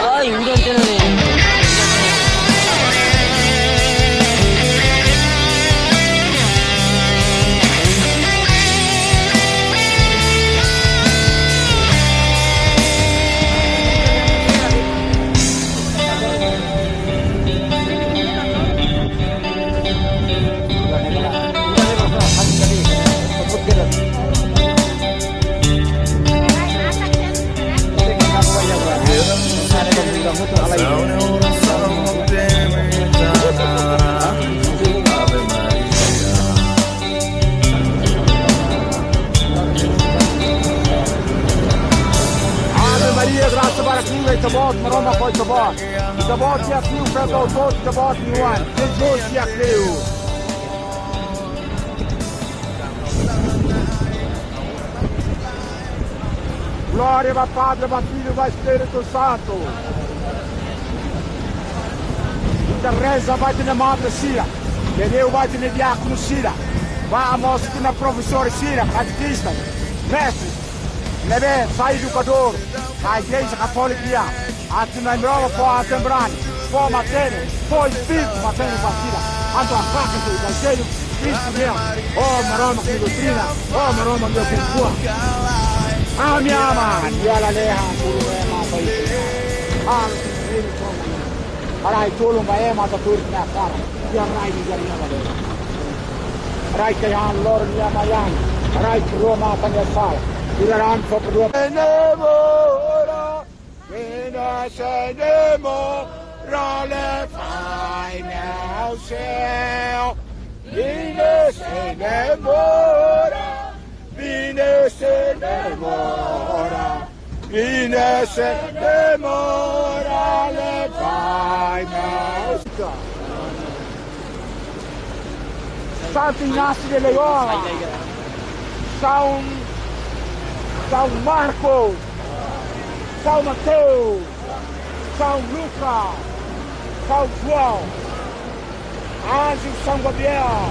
Ay, 운전대는 Tabot, maroma foi tabot. Tabot e aqui o pedal todo, tabot e o ano. Jesus e aqui o. Glória ao Padre, ao Filho e ao Espírito Santo. E a reza vai ter na Madre Sira. Que Deus vai ter na Diácono Sira. Vamos ter na Professora Sira, catequista, mestre, neve, sai educador. A Igreja Católica, a Timembrova, a Tembrani, a Matene, a Espírito, a Matene Batida, a tua faca do Evangelho, Cristo meu, oh, maroma que doutrina, oh, maroma meu cultura. A minha ama, e ela leha, tudo é uma coisa. Ah, Espírito, arai tolo, mas é uma tudo na cara, e a rai de galinha valeu. Rai que han lor, e a maian, rai que Roma, a minha sala. Ilaran for kedua. Enamora, vina senamora le final céu. Vina senamora, vina senamora, vina senamora le final céu. Santo Inácio de León, São Marcos, São Mateus, São Lucas, São João, Anjo São Gabriel,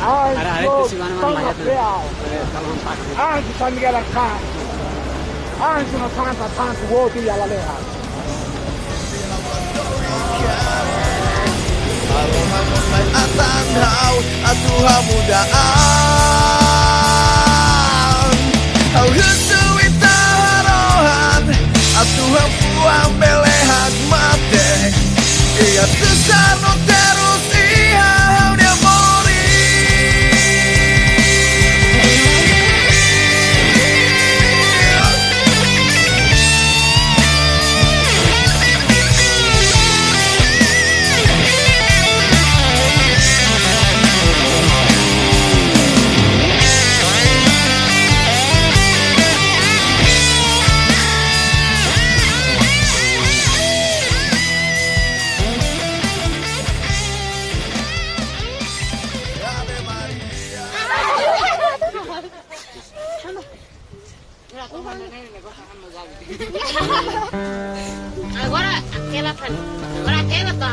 Anjo São Rafael, Anjo São Miguel Arcanjo, Anjo na Santa Santo Outro e Alaleja. Atanaw at duhamudaan Au husu itaharohan at duham puang belehag mate Iat besar no terus ihau dia mori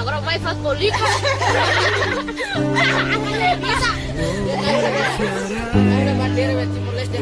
Agora vai fazer política. Bisa. Ada bandeira vai Timor Leste.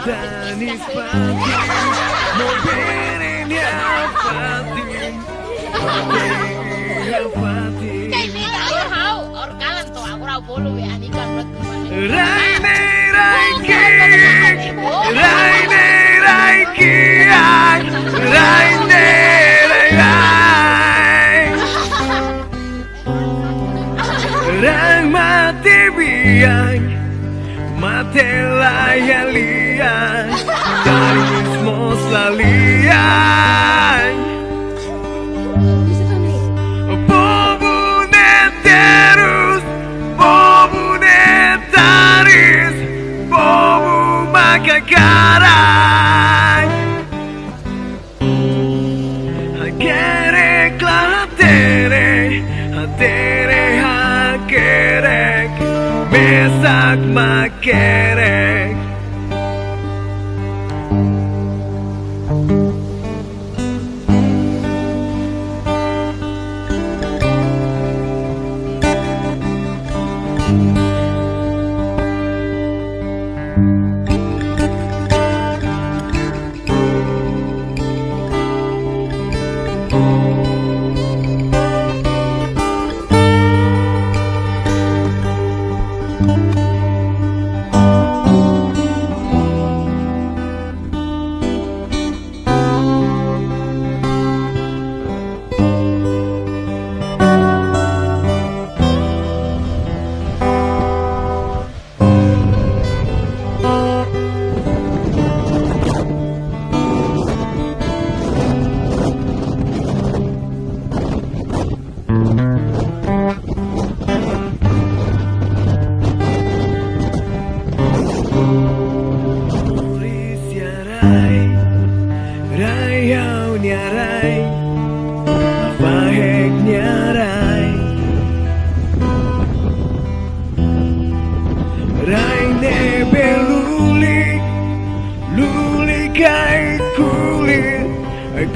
Tanis pagi, mobilnya Fatin, mobilnya Fatin. Kayak ayo hau, orgalan tuh aku rau bolu ya nih kan buat Raine Raiki, Raine Raiki, Raine Raiki. makerek.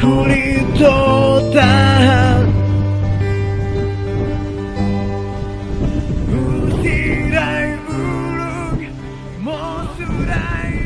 Kulit total usirai ulung mosurai.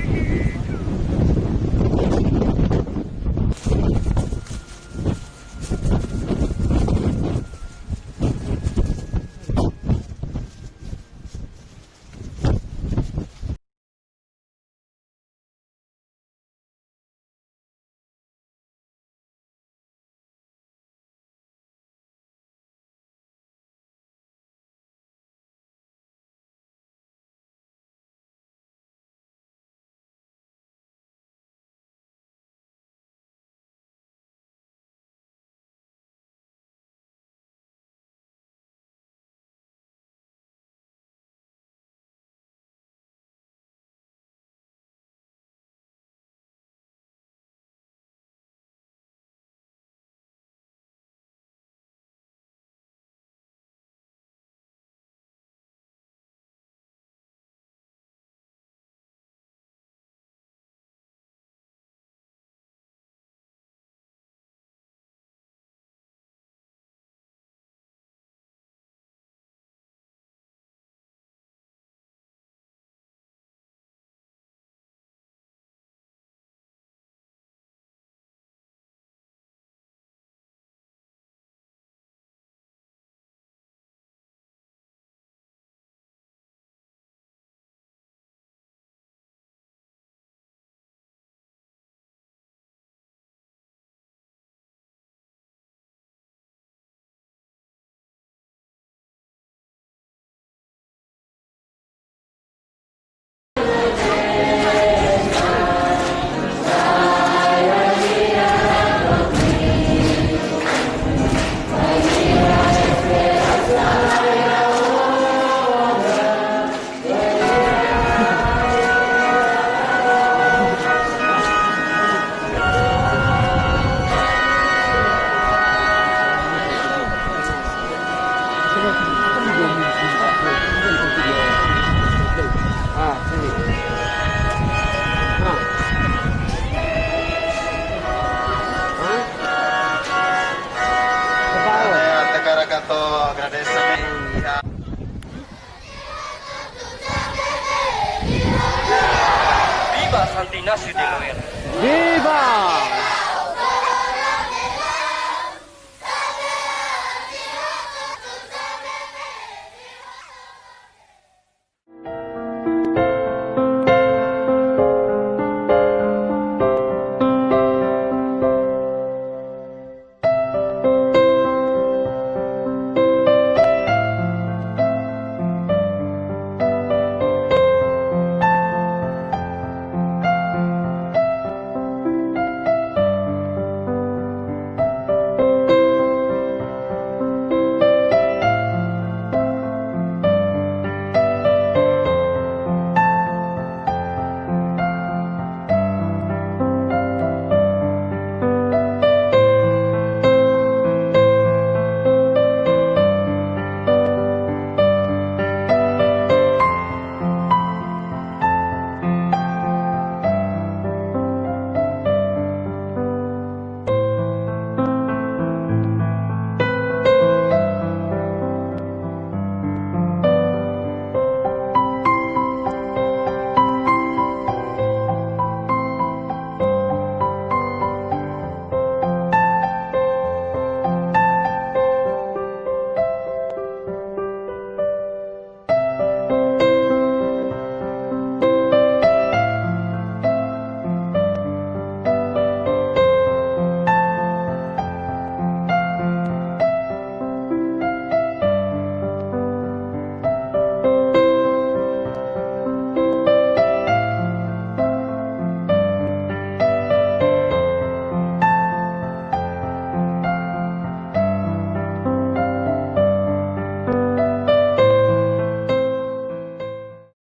Santi Nasio de Loera. Viva!